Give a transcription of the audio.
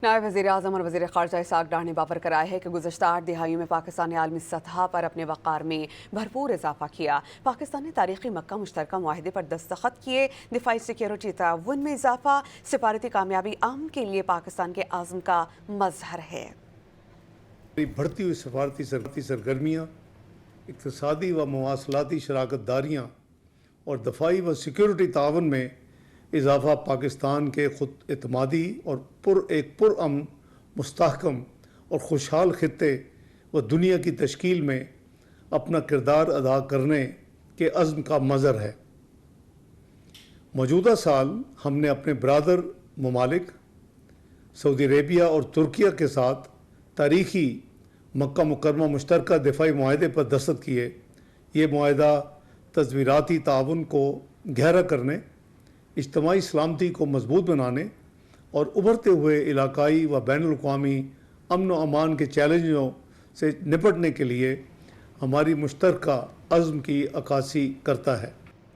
نائب وزیر اعظم اور وزیر خارجہ اسحاق ڈار نے باور کرایا ہے کہ گزشتہ 8 دہائیوں میں پاکستان نے عالمی سطح پر اپنے وقار میں بھرپور اضافہ کیا۔ پاکستان نے تاریخی مکہ مشترکہ معاہدے پر دستخط کیے۔ دفاعی سیکیورٹی تعاون میں اضافہ سفارتی کامیابی امن کے لیے پاکستان کے عزم کا مظہر ہے۔ بڑھتی ہوئی سفارتی سرگرمیاں، اقتصادی و مواصلاتی شراکت داریاں اور دفاعی و سیکیورٹی تعاون میں اضافہ پاکستان کے خود اعتمادی اور ایک پرامن، مستحکم اور خوشحال خطے و دنیا کی تشکیل میں اپنا کردار ادا کرنے کے عزم کا مظہر ہے۔ موجودہ سال ہم نے اپنے برادر ممالک سعودی عربیہ اور ترکیہ کے ساتھ تاریخی مکہ مکرمہ مشترکہ دفاعی معاہدے پر دستخط کیے۔ یہ معاہدہ تصویراتی تعاون کو گہرا کرنے، اجتماعی سلامتی کو مضبوط بنانے اور ابھرتے ہوئے علاقائی و بین الاقوامی امن و امان کے چیلنجوں سے نپٹنے کے لیے ہماری مشترکہ عزم کی عکاسی کرتا ہے۔